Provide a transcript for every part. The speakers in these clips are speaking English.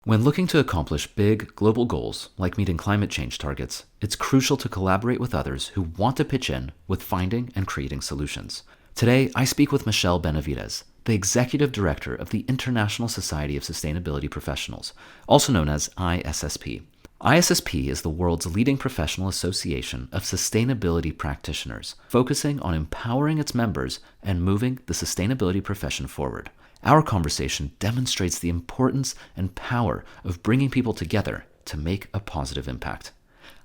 When looking to accomplish big global goals like meeting climate change targets, it's crucial to collaborate with others who want to pitch in with finding and creating solutions. Today, I speak with Michelle Benavides, the Executive Director of the International Society of Sustainability Professionals, also known as ISSP. ISSP is the world's leading professional association of sustainability practitioners, focusing on empowering its members and moving the sustainability profession forward. Our conversation demonstrates the importance and power of bringing people together to make a positive impact.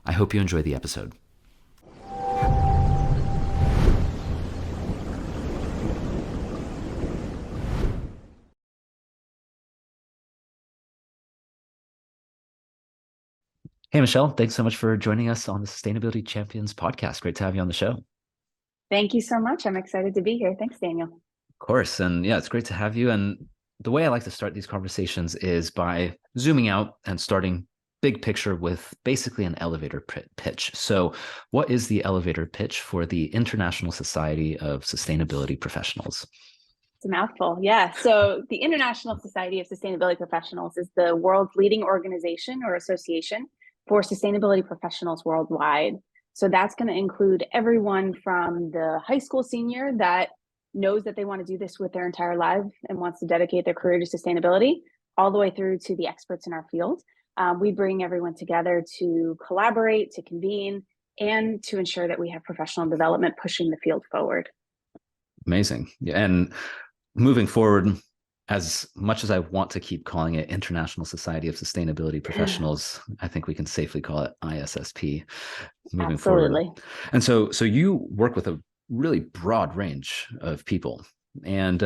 I hope you enjoy the episode. Hey, Michelle, thanks so much for joining us on the Sustainability Champions podcast. Great to have you on the show. Thank you so much. I'm excited to be here. Thanks, Daniel. Of course. And yeah, it's great to have you. And the way I like to start these conversations is by zooming out and starting big picture with basically an elevator pitch. So, what is the elevator pitch for the International Society of Sustainability Professionals? It's a mouthful. Yeah. So, the International Society of Sustainability Professionals is the world's leading organization or association for sustainability professionals worldwide. So, that's going to include everyone from the high school senior that knows that they want to do this with their entire life and wants to dedicate their career to sustainability, all the way through to the experts in our field. We bring everyone together to collaborate, to convene, and to ensure that we have professional development pushing the field forward. Amazing. Yeah, and moving forward, as much as I want to keep calling it International Society of Sustainability Professionals, I think we can safely call it ISSP moving Absolutely. forward. And so you work with a really broad range of people. And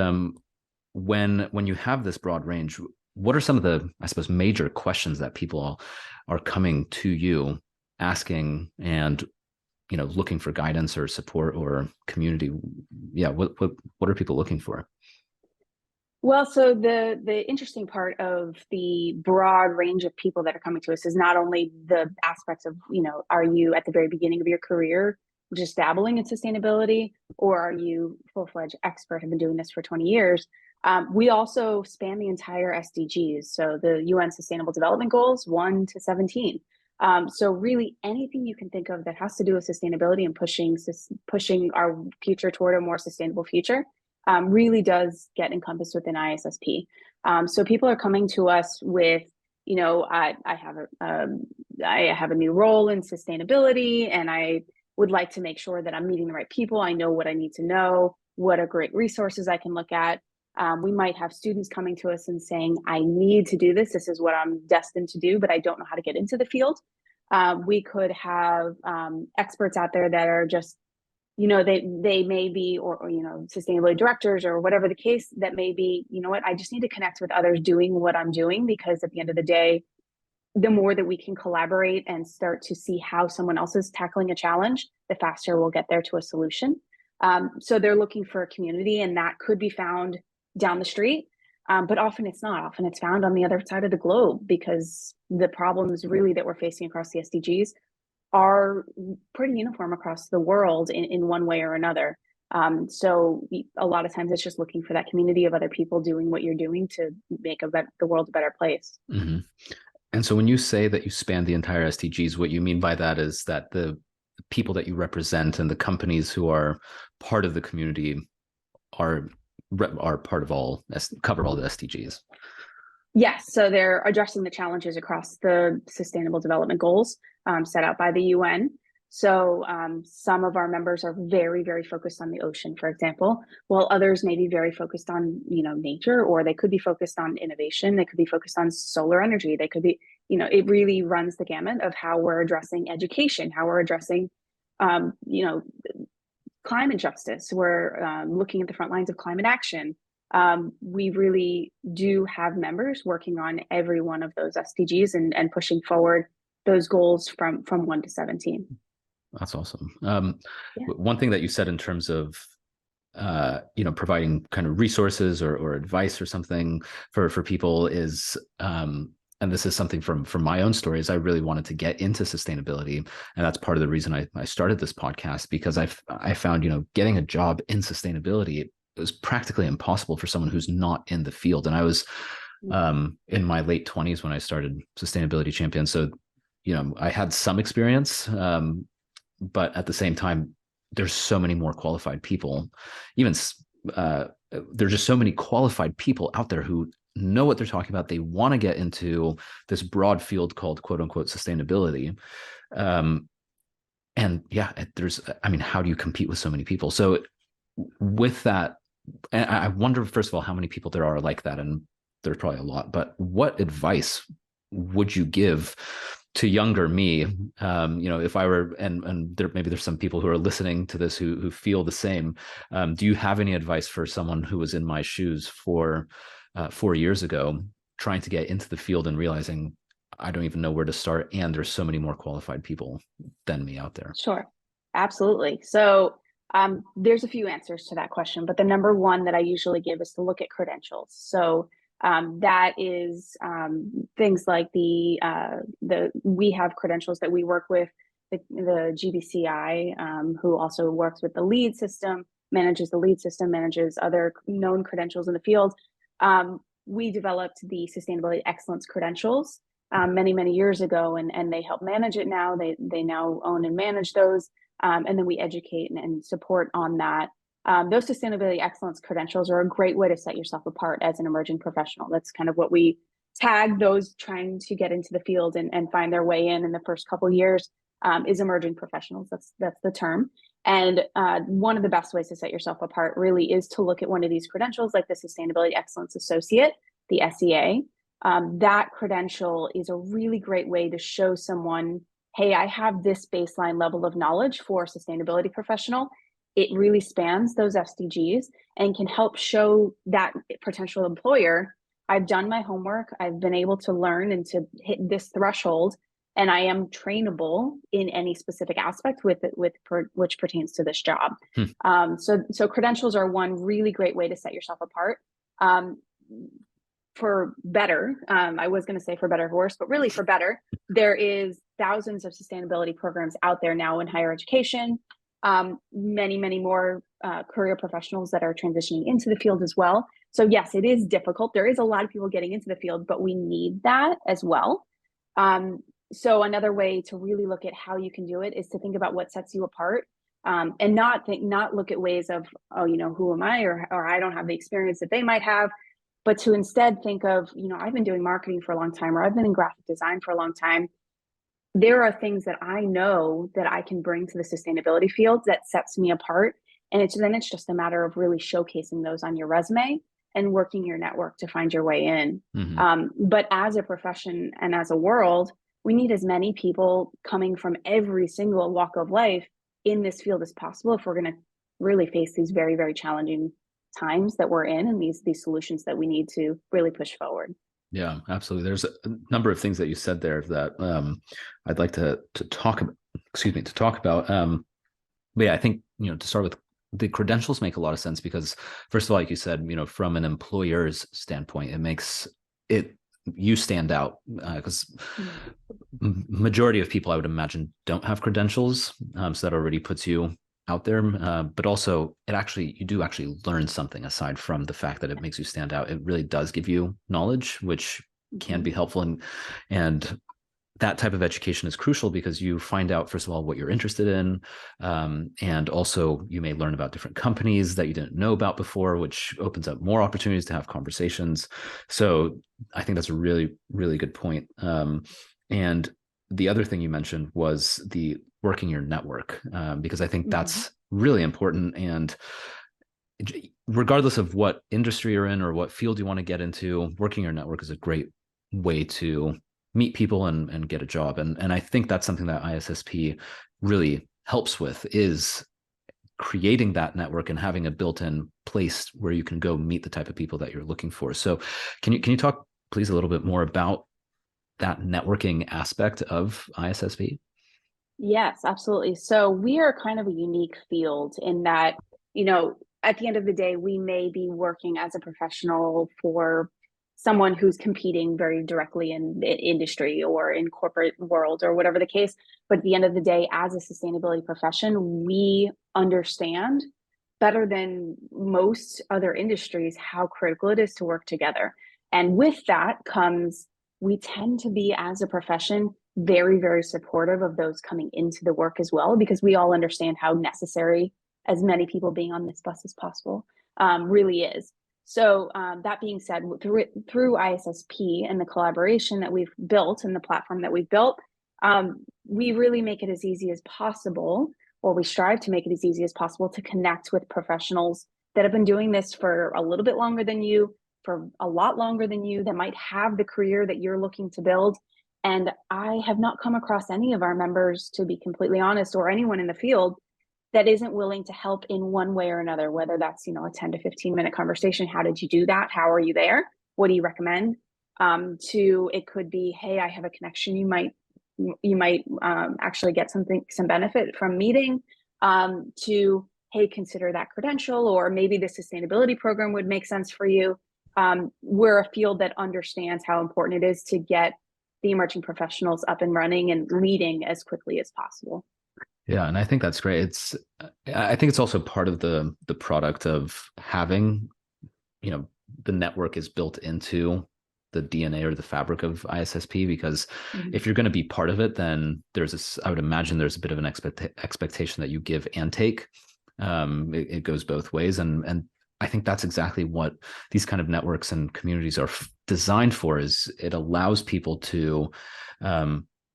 when you have this broad range, what are some of the, I suppose, major questions that people are coming to you asking and looking for guidance or support or community? Yeah, what are people looking for? Well, so the interesting part of the broad range of people that are coming to us is not only the aspects of, are you at the very beginning of your career just dabbling in sustainability, or are you full-fledged expert, have been doing this for 20 years? We also span the entire SDGs, so the UN Sustainable Development Goals 1 to 17. So really anything you can think of that has to do with sustainability and pushing our future toward a more sustainable future really does get encompassed within ISSP. So people are coming to us with, I have a new role in sustainability, and I would like to make sure that I'm meeting the right people. I know what I need to know. What are great resources I can look at? We might have students coming to us and saying, I need to do this. This is what I'm destined to do, but I don't know how to get into the field. We could have experts out there that are just, they may be, or sustainability directors or whatever the case that may be, I just need to connect with others doing what I'm doing, because at the end of the day, the more that we can collaborate and start to see how someone else is tackling a challenge, the faster we'll get there to a solution. So they're looking for a community, and that could be found down the street. But often it's not. Often it's found on the other side of the globe, because the problems really that we're facing across the SDGs are pretty uniform across the world in one way or another. So a lot of times it's just looking for that community of other people doing what you're doing to make the world a better place. Mm-hmm. And so when you say that you span the entire SDGs, what you mean by that is that the people that you represent and the companies who are part of the community are part of cover all the SDGs. Yes, so they're addressing the challenges across the Sustainable Development Goals set out by the UN. So some of our members are very, very focused on the ocean, for example, while others may be very focused on, nature, or they could be focused on innovation. They could be focused on solar energy. They could be, it really runs the gamut of how we're addressing education, how we're addressing, climate justice. We're looking at the front lines of climate action. We really do have members working on every one of those SDGs and pushing forward those goals from 1 to 17. That's awesome. One thing that you said in terms of providing kind of resources or advice or something for people is, and this is something from my own stories, I really wanted to get into sustainability, and that's part of the reason I started this podcast, because I found getting a job in sustainability, it was practically impossible for someone who's not in the field. And I was in my late 20s when I started Sustainability Champion. So, I had some experience, but at the same time, there's so many more qualified people. Even there's just so many qualified people out there who know what they're talking about. They want to get into this broad field called quote unquote sustainability. And yeah, how do you compete with so many people? So with that, and I wonder, first of all, how many people there are like that. And there's probably a lot, but what advice would you give to younger me? If I were, and there, maybe there's some people who are listening to this who feel the same. Do you have any advice for someone who was in my shoes 4 years ago, trying to get into the field and realizing I don't even know where to start, and there's so many more qualified people than me out there? Sure, absolutely. So there's a few answers to that question, but the number one that I usually give is to look at credentials. So that is things like we have credentials that we work with the GBCI, who also works with the LEED system, manages the LEED system, manages other known credentials in the field. We developed the Sustainability Excellence credentials many years ago, and they help manage it now. They now own and manage those, and then we educate and support on that. Those Sustainability Excellence credentials are a great way to set yourself apart as an emerging professional. That's kind of what we tag those trying to get into the field and find their way in the first couple of years, is emerging professionals. That's the term. And one of the best ways to set yourself apart really is to look at one of these credentials, like the Sustainability Excellence Associate, the SEA. That credential is a really great way to show someone, hey, I have this baseline level of knowledge for sustainability professional. It really spans those SDGs and can help show that potential employer, I've done my homework, I've been able to learn and to hit this threshold, and I am trainable in any specific aspect which pertains to this job. So credentials are one really great way to set yourself apart. For better, I was going to say for better or worse, but really for better, there is thousands of sustainability programs out there now in higher education. Many more career professionals that are transitioning into the field as well. So yes, it is difficult. There is a lot of people getting into the field, but we need that as well. So another way to really look at how you can do it is to think about what sets you apart, and not look at ways of, oh, who am I, or I don't have the experience that they might have, but to instead think of, I've been doing marketing for a long time, or I've been in graphic design for a long time. There are things that I know that I can bring to the sustainability field that sets me apart. And it's just a matter of really showcasing those on your resume and working your network to find your way in. But as a profession and as a world, we need as many people coming from every single walk of life in this field as possible if we're going to really face these very, very challenging times that we're in, and these solutions that we need to really push forward. Yeah, absolutely. There's a number of things that you said there that I'd like to talk about. But yeah, I think to start with, the credentials make a lot of sense because, first of all, like you said, from an employer's standpoint, it makes you stand out, because majority of people, I would imagine, don't have credentials, so that already puts you out there, but also you do actually learn something aside from the fact that it makes you stand out. It really does give you knowledge, which can be helpful, and that type of education is crucial because you find out, first of all, what you're interested in, and also you may learn about different companies that you didn't know about before, which opens up more opportunities to have conversations. So I think that's a really, really good point. And the other thing you mentioned was the working your network, because I think that's really important. And regardless of what industry you're in or what field you want to get into, working your network is a great way to meet people and get a job. And I think that's something that ISSP really helps with, is creating that network and having a built-in place where you can go meet the type of people that you're looking for. So can you talk, please, a little bit more about that networking aspect of ISSP? Yes, absolutely. So we are kind of a unique field in that, at the end of the day, we may be working as a professional for someone who's competing very directly in the industry or in corporate world or whatever the case. But at the end of the day, as a sustainability profession, we understand better than most other industries how critical it is to work together. And with that comes, we tend to be, as a profession, very, very supportive of those coming into the work as well, because we all understand how necessary as many people being on this bus as possible really is. So that being said, through ISSP and the collaboration that we've built and the platform that we've built, we really make it as easy as possible, or we strive to make it as easy as possible to connect with professionals that have been doing this for a little bit longer than you, for a lot longer than you, that might have the career that you're looking to build. And I have not come across any of our members, to be completely honest, or anyone in the field that isn't willing to help in one way or another, whether that's, a 10 to 15 minute conversation. How did you do that? How are you there? What do you recommend? To it could be, hey, I have a connection. You might actually get some benefit from meeting, to, hey, consider that credential, or maybe the sustainability program would make sense for you. We're a field that understands how important it is to get the emerging professionals up and running and leading as quickly as possible. Yeah, and I think that's great. I think it's also part of the product of having, the network is built into the DNA or the fabric of ISSP, because if you're going to be part of it, then I would imagine there's a bit of an expectation that you give and take. It goes both ways. And I think that's exactly what these kind of networks and communities are designed for, is it allows people to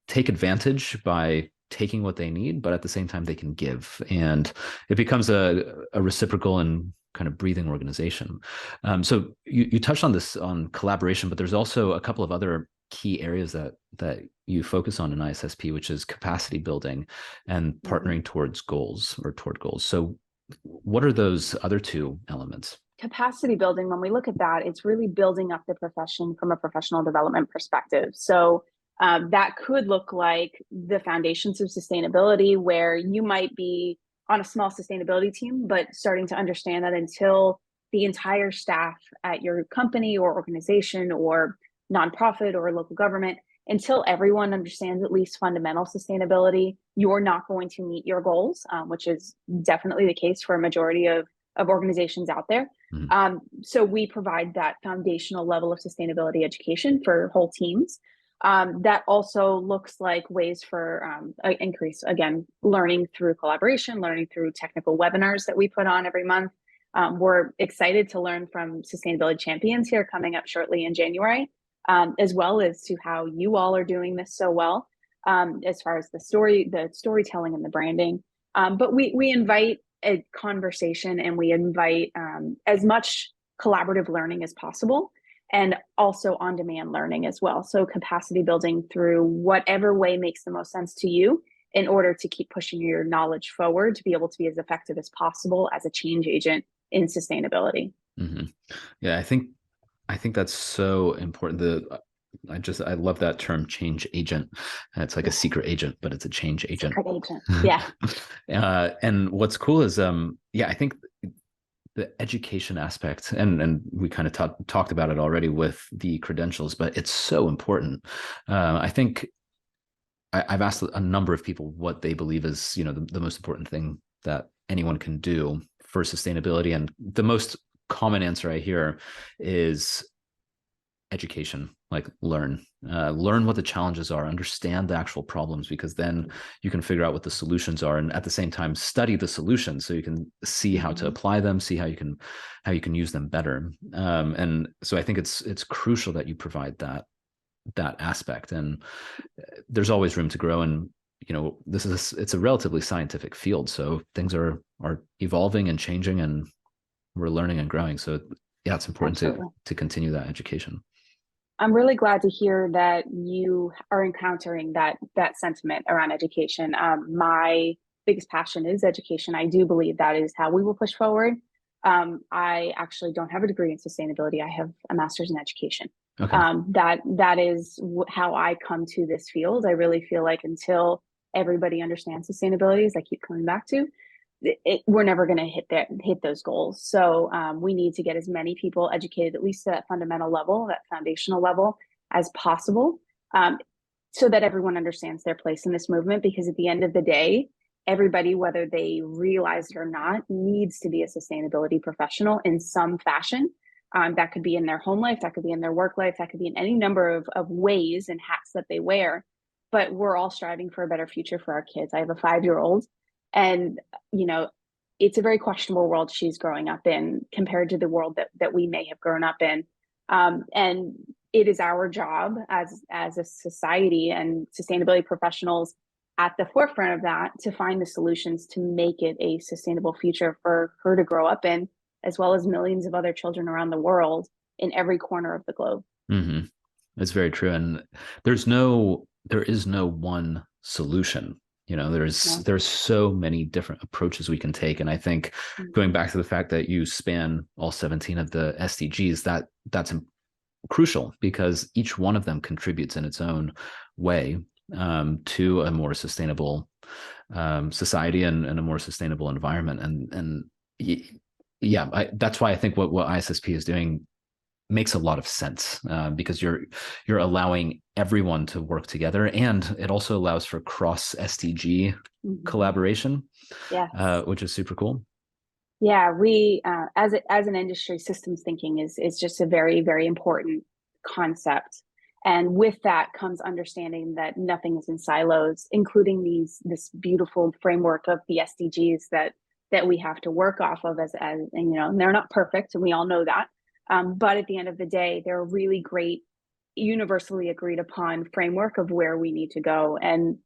take advantage by taking what they need, but at the same time they can give, and it becomes a reciprocal and kind of breathing organization. So you touched on this, on collaboration, but there's also a couple of other key areas that you focus on in ISSP, which is capacity building and partnering toward goals. So what are those other two elements? Capacity building, when we look at that, it's really building up the profession from a professional development perspective. So that could look like the foundations of sustainability, where you might be on a small sustainability team, but starting to understand that until the entire staff at your company or organization or nonprofit or local government, until everyone understands at least fundamental sustainability, you're not going to meet your goals, which is definitely the case for a majority of organizations out there. So we provide that foundational level of sustainability education for whole teams. That also looks like ways for increase, again, learning through collaboration, learning through technical webinars that we put on every month. We're excited to learn from sustainability champions here coming up shortly in January, as well as to how you all are doing this so well, as far as the storytelling and the branding. But we invite a conversation, and we invite as much collaborative learning as possible, and also on-demand learning as well. So capacity building through whatever way makes the most sense to you, in order to keep pushing your knowledge forward, to be able to be as effective as possible as a change agent in sustainability. Yeah, I think that's so important. I love that term, change agent. It's like a secret agent, but it's a change agent. Secret agent. Yeah. And what's cool is, I think the education aspect, and we kind of talked about it already with the credentials, but it's so important. I think I've asked a number of people what they believe is, the most important thing that anyone can do for sustainability. And the most common answer I hear is education. Like learn what the challenges are, understand the actual problems, because then you can figure out what the solutions are, and at the same time study the solutions so you can see how to apply them, see how you can use them better. And so I think it's crucial that you provide that aspect, and there's always room to grow. And it's a relatively scientific field, so things are evolving and changing, and we're learning and growing. So yeah, it's important to continue that education. I'm really glad to hear that you are encountering that sentiment around education. My biggest passion is education. I do believe that is how we will push forward. I actually don't have a degree in sustainability. I have a master's in education. Okay. That is how I come to this field. I really feel like until everybody understands sustainability, as I keep coming back to, we're never going to hit those goals. So we need to get as many people educated, at least at that fundamental level, that foundational level, as possible, so that everyone understands their place in this movement. Because at the end of the day, everybody, whether they realize it or not, needs to be a sustainability professional in some fashion. That could be in their home life, that could be in their work life, that could be in any number of ways and hats that they wear. But we're all striving for a better future for our kids. I have a 5-year-old, and you know, it's a very questionable world she's growing up in compared to the world that we may have grown up in. And it is our job as a society and sustainability professionals at the forefront of that to find the solutions to make it a sustainable future for her to grow up in, as well as millions of other children around the world in every corner of the globe. Mm-hmm. It's very true. And there is no one solution. No. There's so many different approaches we can take. And I think going back to the fact that you span all 17 of the SDGs, that's crucial because each one of them contributes in its own way to a more sustainable society and a more sustainable environment. And yeah, that's why I think what ISSP is doing makes a lot of sense because you're allowing everyone to work together, and it also allows for cross SDG collaboration, yes. Which is super cool. Yeah, we as an industry, systems thinking is just a very, very important concept. And with that comes understanding that nothing is in silos, including this beautiful framework of the SDGs that we have to work off of as and and they're not perfect, and we all know that. But at the end of the day, they're a really great, universally agreed upon framework of where we need to go. And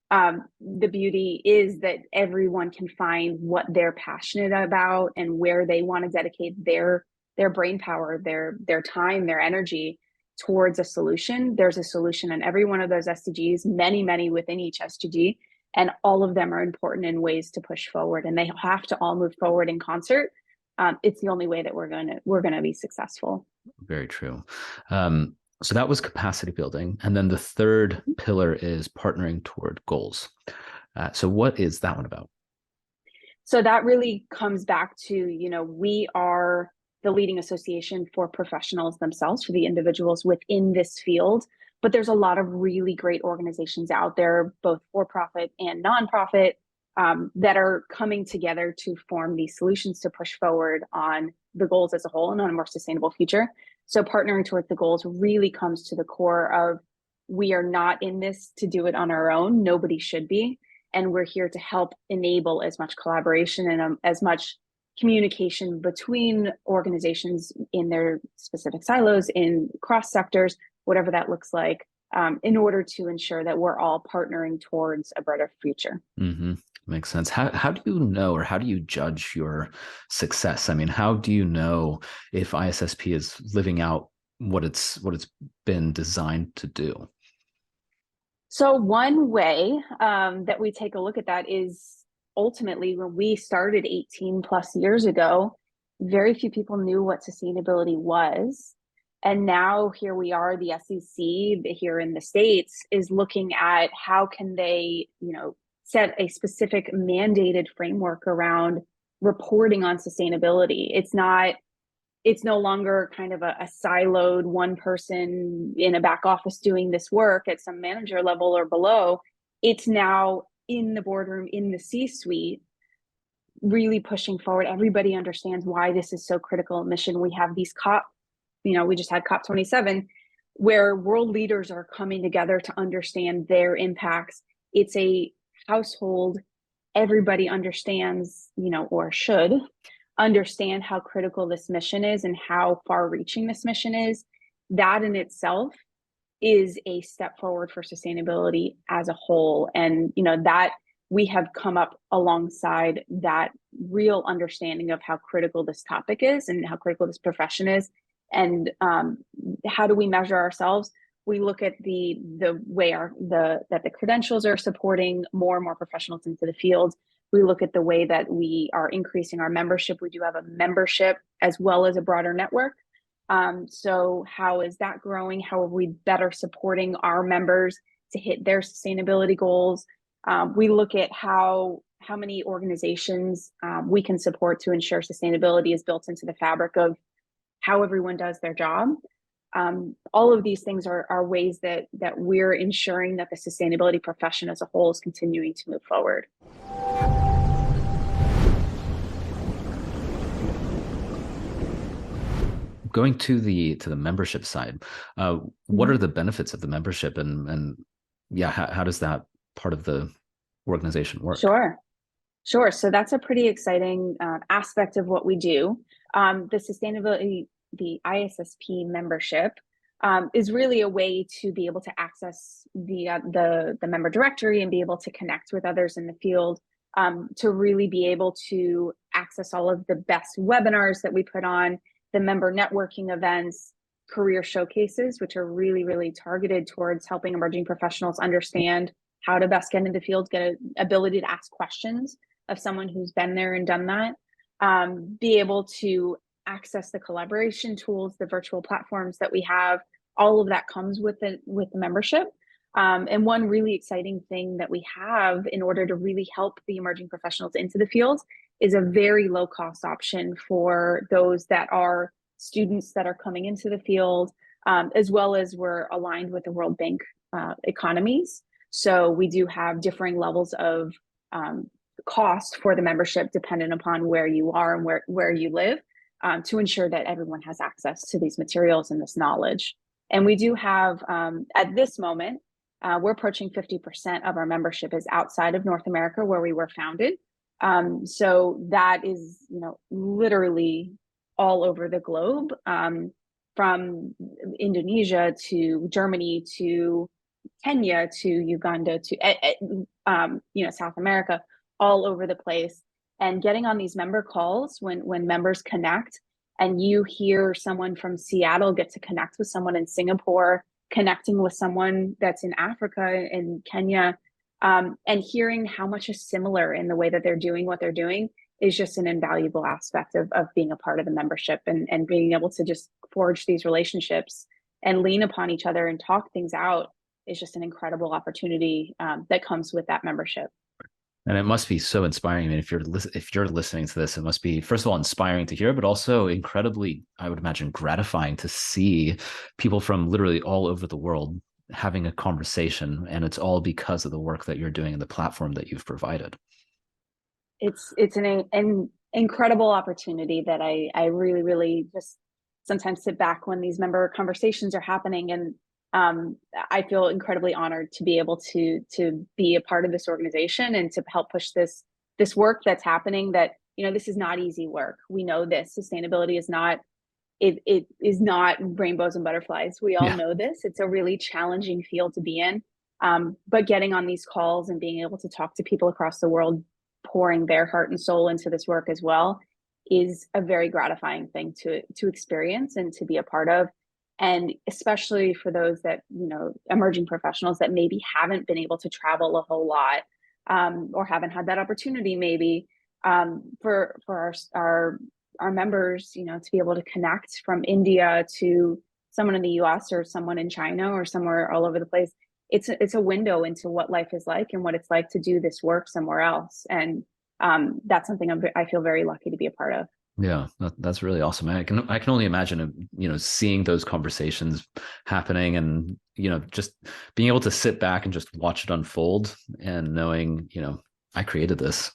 the beauty is that everyone can find what they're passionate about and where they want to dedicate their brain power, their time, their energy towards a solution. There's a solution in every one of those SDGs, many within each SDG, and all of them are important in ways to push forward, and they have to all move forward in concert. It's the only way that we're gonna be successful. Very true. So that was capacity building, and then the third pillar is partnering toward goals. So what is that one about? So that really comes back to, we are the leading association for professionals themselves, for the individuals within this field. But there's a lot of really great organizations out there, both for-profit and nonprofit, that are coming together to form these solutions to push forward on the goals as a whole and on a more sustainable future. So partnering towards the goals really comes to the core of, we are not in this to do it on our own. Nobody should be. And we're here to help enable as much collaboration and as much communication between organizations in their specific silos, in cross sectors, whatever that looks like, in order to ensure that we're all partnering towards a brighter future. Mm-hmm. Makes sense. How do you know, or how do you judge your success? I mean, how do you know if ISSP is living out what it's been designed to do? So one way that we take a look at that is, ultimately, when we started 18 plus years ago, very few people knew what sustainability was. And now here we are, the SEC here in the States is looking at how can they, set a specific mandated framework around reporting on sustainability. It's no longer kind of a siloed one person in a back office doing this work at some manager level or below. It's now in the boardroom, in the C-suite, really pushing forward. Everybody understands why this is so critical a mission. We have these we just had COP27, where world leaders are coming together to understand their impacts. It's a household. Everybody understands, or should understand how critical this mission is and how far reaching this mission is. That in itself is a step forward for sustainability as a whole. And, that we have come up alongside that real understanding of how critical this topic is and how critical this profession is. And how do we measure ourselves? We look at the way that the credentials are supporting more and more professionals into the field. We look at the way that we are increasing our membership. We do have a membership as well as a broader network. So how is that growing? How are we better supporting our members to hit their sustainability goals? We look at how many organizations we can support to ensure sustainability is built into the fabric of how everyone does their job. All of these things are ways that we're ensuring that the sustainability profession as a whole is continuing to move forward. going to the membership side, what Mhm. are the benefits of the membership, and yeah, how does that part of the organization work? Sure. Sure. So that's a pretty exciting aspect of what we do. The sustainability, the ISSP membership is really a way to be able to access the member directory and be able to connect with others in the field, to really be able to access all of the best webinars that we put on, the member networking events, career showcases, which are really, really targeted towards helping emerging professionals understand how to best get into the field, get an ability to ask questions of someone who's been there and done that, be able to access the collaboration tools, the virtual platforms that we have. All of that comes with the membership. And one really exciting thing that we have in order to really help the emerging professionals into the field is a very low cost option for those that are students that are coming into the field, as well as we're aligned with the World Bank economies. So we do have differing levels of cost for the membership dependent upon where you are and where you live, to ensure that everyone has access to these materials and this knowledge. And we do have, at this moment, we're approaching 50% of our membership is outside of North America where we were founded. So that is, literally all over the globe, from Indonesia to Germany to Kenya to Uganda to South America, all over the place. And getting on these member calls when members connect, and you hear someone from Seattle get to connect with someone in Singapore, connecting with someone that's in Africa and Kenya, and hearing how much is similar in the way that they're doing what they're doing is just an invaluable aspect of being a part of the membership, and being able to just forge these relationships and lean upon each other and talk things out is just an incredible opportunity that comes with that membership. And it must be so inspiring. I mean, if you're listening to this, it must be, first of all, inspiring to hear, but also incredibly, I would imagine, gratifying to see people from literally all over the world having a conversation, and it's all because of the work that you're doing and the platform that you've provided. It's an incredible opportunity that I really, really just sometimes sit back when these member conversations are happening, and I feel incredibly honored to be able to be a part of this organization and to help push this work that's happening. That this is not easy work. We know this. Sustainability is not, it is not rainbows and butterflies. We all Yeah. know this. It's a really challenging field to be in. But getting on these calls and being able to talk to people across the world, pouring their heart and soul into this work as well, is a very gratifying thing to experience and to be a part of. And especially for those that, emerging professionals that maybe haven't been able to travel a whole lot, or haven't had that opportunity, maybe, for our members, to be able to connect from India to someone in the US or someone in China or somewhere all over the place. It's a window into what life is like and what it's like to do this work somewhere else. And that's something I feel very lucky to be a part of. Yeah, that's really awesome. I can only imagine, seeing those conversations happening, and just being able to sit back and just watch it unfold, and knowing, I created this,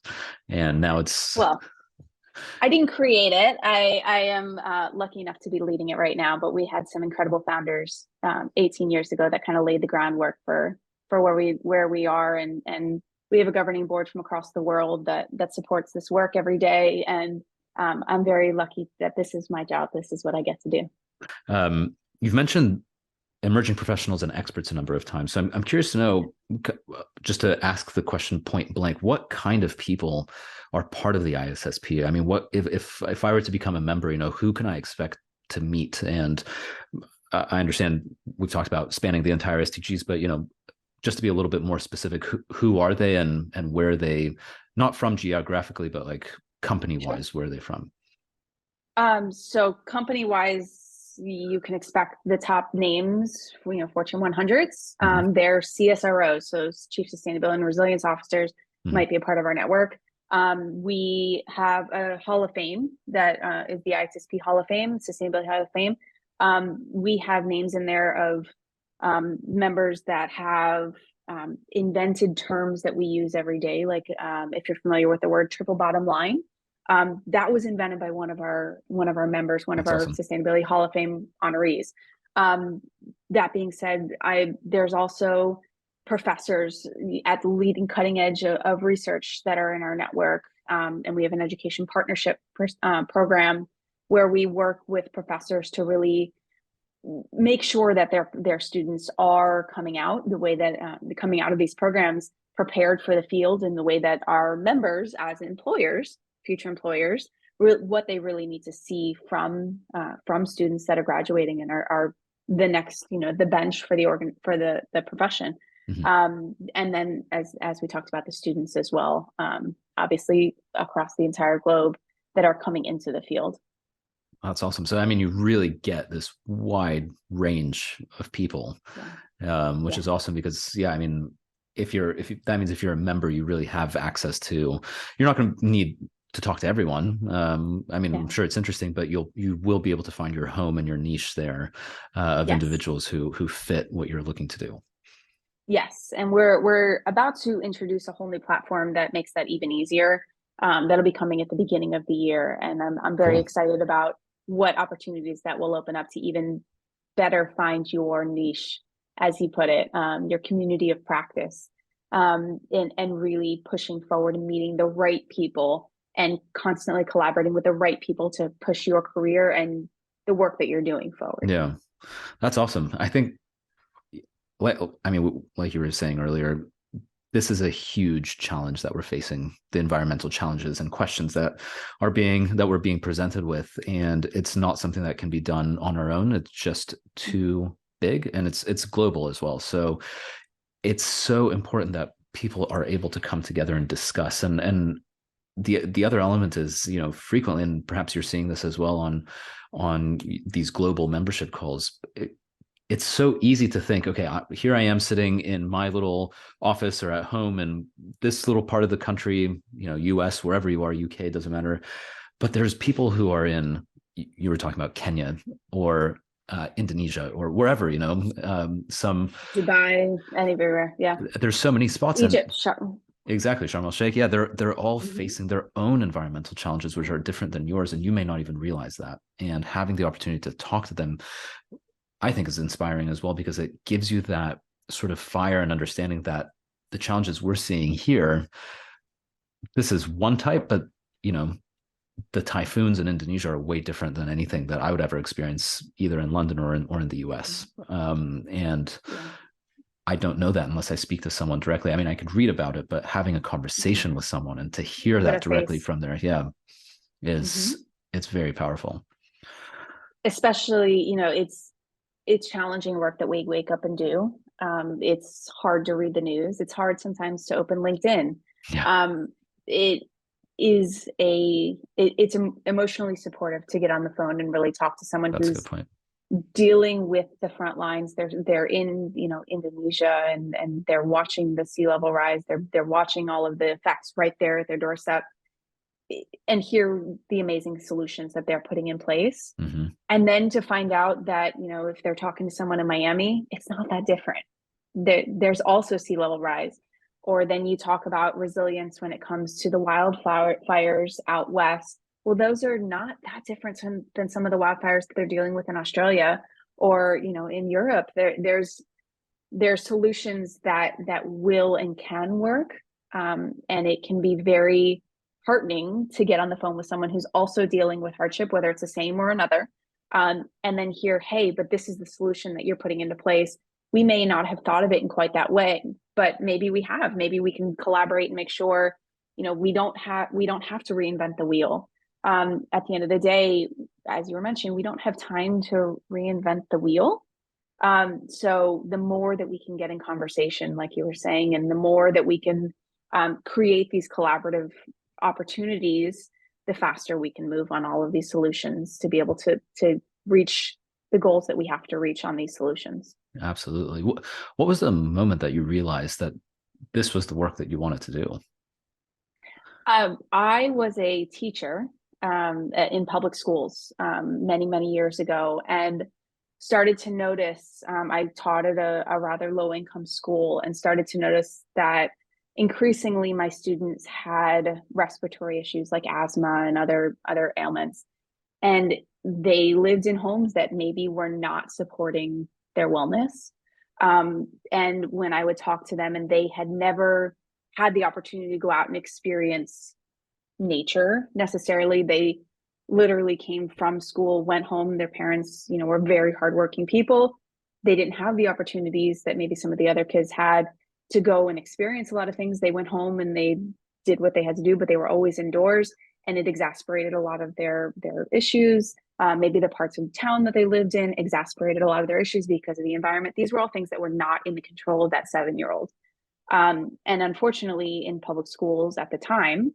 and now it's. Well, I didn't create it. I am lucky enough to be leading it right now, but we had some incredible founders 18 years ago that kind of laid the groundwork for where we are, and we have a governing board from across the world that supports this work every day. And I'm very lucky that this is my job. This is what I get to do. You've mentioned emerging professionals and experts a number of times. So I'm curious to know, just to ask the question point blank, what kind of people are part of the ISSP? I mean, what if I were to become a member, who can I expect to meet? And I understand we've talked about spanning the entire SDGs, but just to be a little bit more specific, who are they, and where are they, not from geographically, but like company wise, Sure. where are they from? So company wise, you can expect the top names, Fortune 100s. Mm-hmm. They're CSROs, so Chief Sustainability and Resilience Officers Mm-hmm. might be a part of our network. We have a Hall of Fame that is the ISSP Hall of Fame, Sustainability Hall of Fame. We have names in there of members that have invented terms that we use every day. Like if you're familiar with the word triple bottom line, That was invented by one of our members, one of That's our awesome. Sustainability Hall of Fame honorees. Um, that being said, there's also professors at the leading cutting edge of research that are in our network, and we have an education partnership program where we work with professors to really make sure that their students are coming out the way that coming out of these programs prepared for the field in the way that our members as employers, future employers, what they really need to see from students that are graduating and are the next, the bench for the profession. Mhm. And then as we talked about, the students as well, obviously across the entire globe that are coming into the field. That's awesome. So, I mean, you really get this wide range of people, Yeah. which Yeah. is awesome because, yeah, I mean, that means if you're a member, you really have access to, you're not going to need to talk to everyone. I mean, I'm Yeah. sure it's interesting, but you will be able to find your home and your niche there of Yes. individuals who fit what you're looking to do. Yes, and we're about to introduce a whole new platform that makes that even easier. That'll be coming at the beginning of the year, and I'm very Cool. excited about what opportunities that will open up to even better find your niche, as you put it, your community of practice, and really pushing forward and meeting the right people and constantly collaborating with the right people to push your career and the work that you're doing forward. Yeah, that's awesome. I think, like, I mean, like you were saying earlier, this is a huge challenge that we're facing, the environmental challenges and questions that we're being presented with, and it's not something that can be done on our own. It's just too big, and it's global as well. So it's so important that people are able to come together and discuss. And the other element is, frequently, and perhaps you're seeing this as well on these global membership calls. It's so easy to think, okay, here I am sitting in my little office or at home in this little part of the country, US, wherever you are, UK, doesn't matter. But there's people who are in, you were talking about Kenya or Indonesia or wherever, some, Dubai, anywhere, yeah. there's so many spots. And Egypt, exactly, Sharm el Sheikh. Yeah, they're all mhm. facing their own environmental challenges, which are different than yours, and you may not even realize that. And having the opportunity to talk to them, I think, is inspiring as well because it gives you that sort of fire and understanding that the challenges we're seeing here, this is one type, but you know, the typhoons in Indonesia are way different than anything that I would ever experience either in London or in the US. And Yeah. I don't know that unless I speak to someone directly. I mean, I could read about it, but having a Mhm. conversation with someone and to hear Put that a directly face. from there, yeah, is Hmm. it's very powerful. Especially, it's challenging work that we wake up and do. It's hard to read the news. It's hard sometimes to open LinkedIn. Yeah, Um, it it's emotionally supportive to get on the phone and really talk to someone that's a good who's point. dealing with the front lines. They're in, Indonesia, and they're watching the sea level rise. They're watching all of the effects right there at their doorstep, and hear the amazing solutions that they're putting in place. Hmm. And then to find out that, if they're talking to someone in Miami, it's not that different. There's also sea level rise. Or then you talk about resilience when it comes to the wildfires out west. Well, those are not that different than some of the wildfires that they're dealing with in Australia or, in Europe. There's solutions that will and can work. And it can be very heartening to get on the phone with someone who's also dealing with hardship, whether it's the same or another, and then hear, hey, but this is the solution that you're putting into place. We may not have thought of it in quite that way, but maybe we have. Maybe we can collaborate and make sure, we don't have to reinvent the wheel. At the end of the day, as you were mentioning, we don't have time to reinvent the wheel. So the more that we can get in conversation, like you were saying, and the more that we can create these collaborative opportunities, the faster we can move on all of these solutions to be able to reach the goals that we have to reach on these solutions. Absolutely. What was the moment that you realized that this was the work that you wanted to do? I was a teacher in public schools many, many years ago, and started to notice. I taught at a rather low income school, and started to notice that increasingly my students had respiratory issues like asthma and other ailments, and they lived in homes that maybe were not supporting their wellness. And when I would talk to them and they had never had the opportunity to go out and experience nature necessarily, they literally came from school, went home. Their parents, were very hardworking people. They didn't have the opportunities that maybe some of the other kids had to go and experience a lot of things. They went home and they did what they had to do, but they were always indoors, and it exasperated a lot of their issues. Maybe the parts of town that they lived in exasperated a lot of their issues because of the environment. These were all things that were not in the control of that 7-year-old. And unfortunately, in public schools at the time,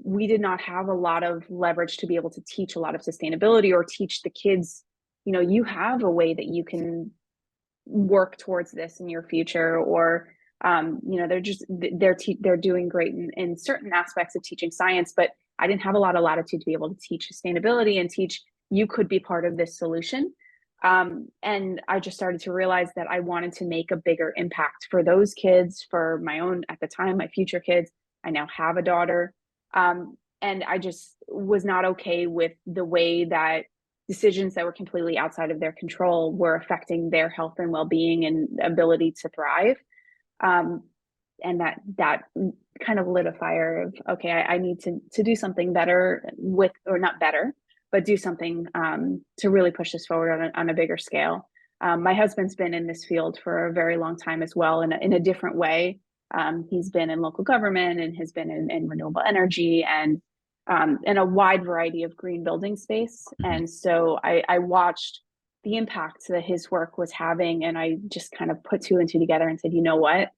we did not have a lot of leverage to be able to teach a lot of sustainability or teach the kids, you have a way that you can work towards this in your future, or they're doing great in certain aspects of teaching science, but I didn't have a lot of latitude to be able to teach sustainability and teach you could be part of this solution. And I just started to realize that I wanted to make a bigger impact for those kids, for my own, at the time, my future kids. I now have a daughter. And I just was not okay with the way that decisions that were completely outside of their control were affecting their health and well-being and ability to thrive. And that kind of lit a fire of, okay, I need to do something better with, or not better, but do something to really push this forward on a bigger scale. My husband's been in this field for a very long time as well, in a different way. He's been in local government and has been in renewable energy and in a wide variety of green building space. Mm-hmm. And so I watched the impact that his work was having, and I just kind of put two and two together and said, you know what?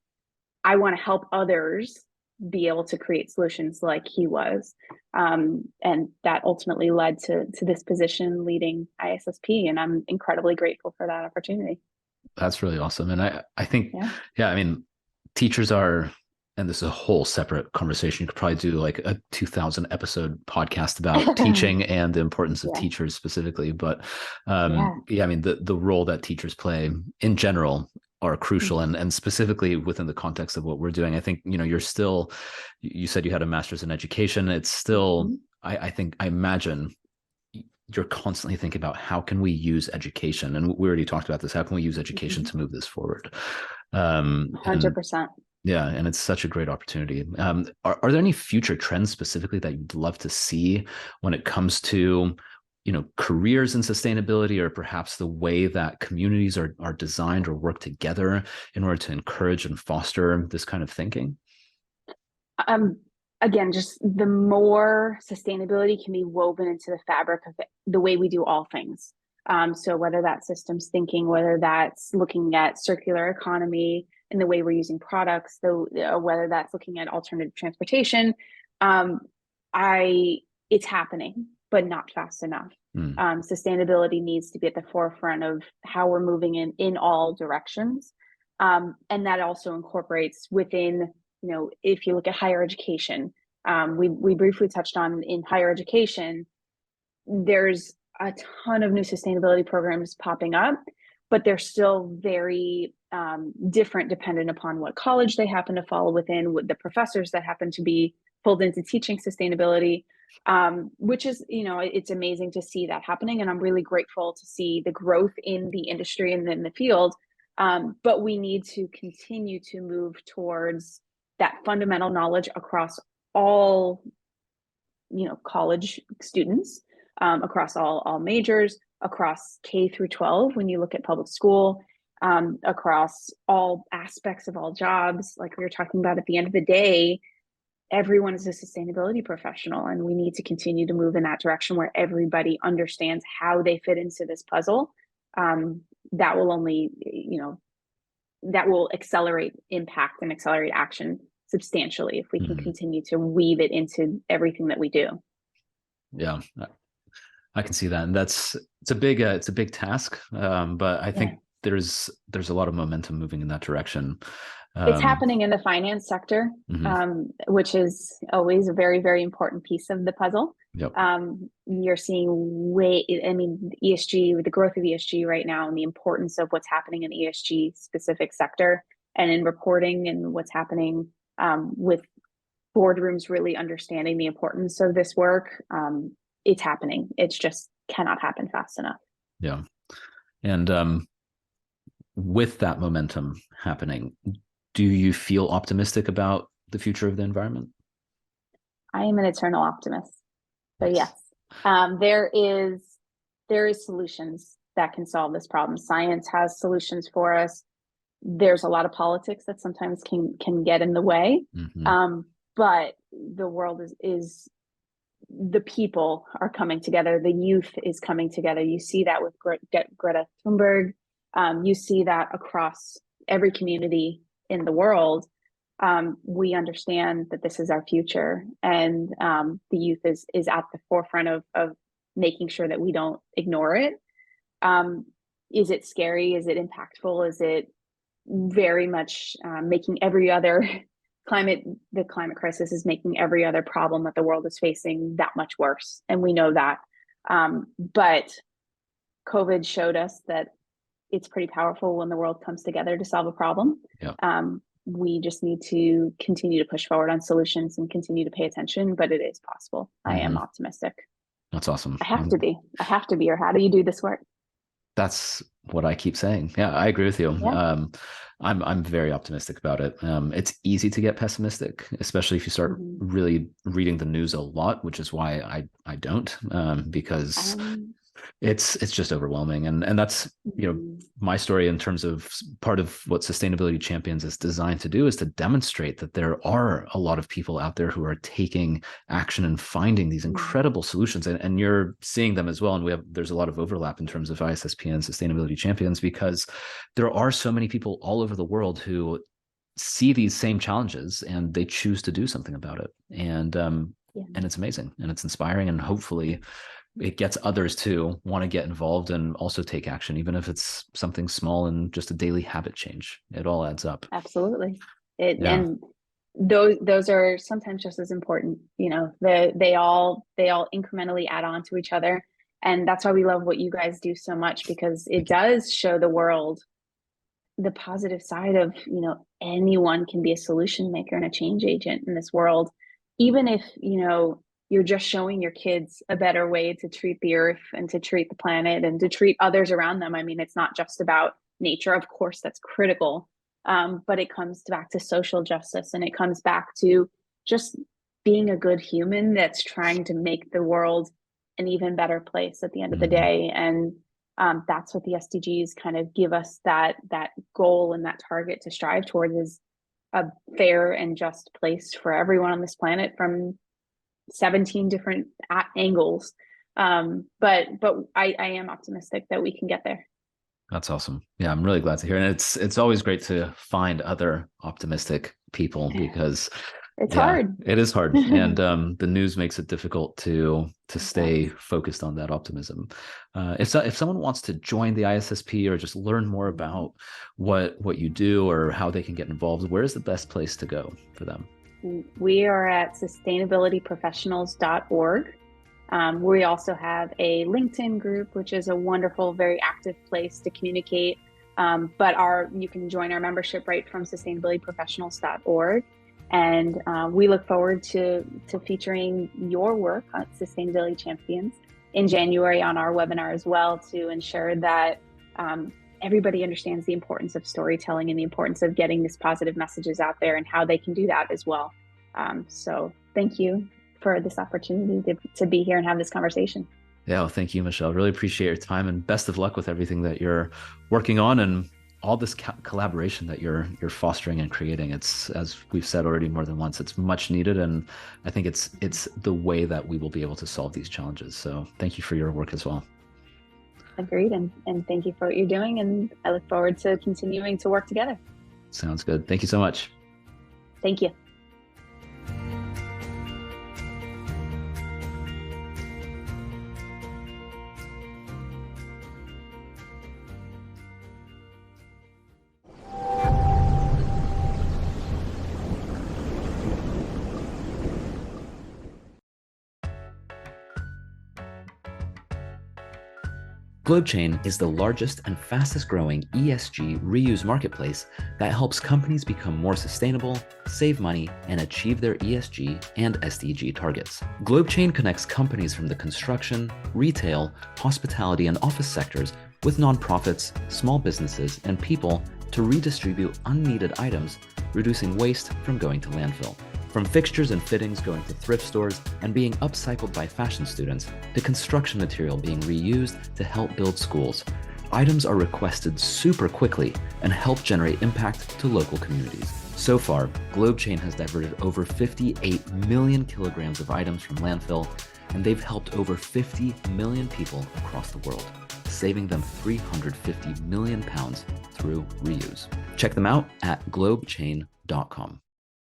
I want to help others be able to create solutions like he was. And that ultimately led to this position leading ISSP. And I'm incredibly grateful for that opportunity. That's really awesome. And I think, yeah, I mean, teachers are, and this is a whole separate conversation. You could probably do like a 2000 episode podcast about teaching and the importance of teachers specifically. But yeah, I mean, the role that teachers play in general are crucial, and specifically within the context of what we're doing. I think, you're still, you said you had a master's in education. It's still, I imagine you're constantly thinking about how can we use education, and we already talked about this. How can we use education to move this forward? 100%. Yeah, and it's such a great opportunity. Are there any future trends specifically that you'd love to see when it comes to, careers in sustainability, or perhaps the way that communities are designed or work together in order to encourage and foster this kind of thinking? Again, just the more sustainability can be woven into the fabric of the way we do all things. So whether that's systems thinking, whether that's looking at circular economy in the way we're using products, whether that's looking at alternative transportation, it's happening, but not fast enough. Sustainability needs to be at the forefront of how we're moving in all directions. And that also incorporates within, if you look at higher education, we briefly touched on in higher education, there's a ton of new sustainability programs popping up, but they're still very different dependent upon what college they happen to fall within, with the professors that happen to be pulled into teaching sustainability, which is, it's amazing to see that happening. And I'm really grateful to see the growth in the industry and in the field. But we need to continue to move towards that fundamental knowledge across all, college students, across all majors, across K through 12, when you look at public school, across all aspects of all jobs. Like we were talking about, at the end of the day, everyone is a sustainability professional, and we need to continue to move in that direction where everybody understands how they fit into this puzzle. That will only, that will accelerate impact and accelerate action substantially if we can continue to weave it into everything that we do. Yeah, I can see that, and it's a big task, but I think there's a lot of momentum moving in that direction. It's happening in the finance sector, which is always a very, very important piece of the puzzle. Yep. You're seeing ESG, with the growth of ESG right now, and the importance of what's happening in the ESG specific sector and in reporting, and what's happening with boardrooms really understanding the importance of this work. It's happening. It's just cannot happen fast enough. Yeah. And with that momentum happening, do you feel optimistic about the future of the environment? I am an eternal optimist. So Nice. yes, there is solutions that can solve this problem. Science has solutions for us. There's a lot of politics that sometimes can get in the way, Mm-hmm. but the world is the people are coming together. The youth is coming together. You see that with Greta Thunberg. You see that across every community in the world. We understand that this is our future, and the youth is at the forefront of making sure that we don't ignore it. Is it scary? Is it impactful? Is it very much making every other the climate crisis is making every other problem that the world is facing that much worse, and we know that. But COVID showed us that it's pretty powerful when the world comes together to solve a problem. Yeah. We just need to continue to push forward on solutions and continue to pay attention, but it is possible. I am optimistic. That's awesome. I have to be. Or how do you do this work? That's what I keep saying. Yeah, I agree with you. Yeah. I'm very optimistic about it. It's easy to get pessimistic, especially if you start really reading the news a lot, which is why I don't, because it's just overwhelming. And that's, my story in terms of part of what Sustainability Champions is designed to do is to demonstrate that there are a lot of people out there who are taking action and finding these incredible solutions. And you're seeing them as well. And there's a lot of overlap in terms of ISSP and Sustainability Champions, because there are so many people all over the world who see these same challenges and they choose to do something about it. And it's amazing and it's inspiring, and hopefully it gets others to want to get involved and also take action, even if it's something small and just a daily habit change. It all adds up. Absolutely. And those are sometimes just as important. They all incrementally add on to each other, and that's why we love what you guys do so much, because it does show the world the positive side of, anyone can be a solution maker and a change agent in this world, even if you're just showing your kids a better way to treat the earth and to treat the planet and to treat others around them. I mean, it's not just about nature. Of course, that's critical. But it comes back to social justice, and it comes back to just being a good human that's trying to make the world an even better place at the end of the day. And that's what the SDGs kind of give us, that goal and that target to strive towards, is a fair and just place for everyone on this planet from 17 different angles. But I am optimistic that we can get there. That's awesome. Yeah, I'm really glad to hear. And it's always great to find other optimistic people, because it's hard. It is hard. And the news makes it difficult to stay focused on that optimism. If someone wants to join the ISSP or just learn more about what you do or how they can get involved, where is the best place to go for them? We are at sustainabilityprofessionals.org. We also have a LinkedIn group, which is a wonderful, very active place to communicate. But you can join our membership right from sustainabilityprofessionals.org. And we look forward to featuring your work on Sustainability Champions in January on our webinar as well, to ensure that everybody understands the importance of storytelling and the importance of getting these positive messages out there and how they can do that as well. So thank you for this opportunity to be here and have this conversation. Yeah, well, thank you, Michelle. Really appreciate your time, and best of luck with everything that you're working on and all this collaboration that you're fostering and creating. It's, as we've said already more than once, it's much needed, and I think it's the way that we will be able to solve these challenges. So thank you for your work as well. Agreed, and thank you for what you're doing, and I look forward to continuing to work together. Sounds good. Thank you so much. Thank you. GlobeChain is the largest and fastest growing ESG reuse marketplace that helps companies become more sustainable, save money, and achieve their ESG and SDG targets. GlobeChain connects companies from the construction, retail, hospitality, and office sectors with nonprofits, small businesses, and people to redistribute unneeded items, reducing waste from going to landfill. From fixtures and fittings going to thrift stores and being upcycled by fashion students, to construction material being reused to help build schools, items are requested super quickly and help generate impact to local communities. So far, GlobeChain has diverted over 58 million kilograms of items from landfill, and they've helped over 50 million people across the world, saving them 350 million pounds through reuse. Check them out at globechain.com.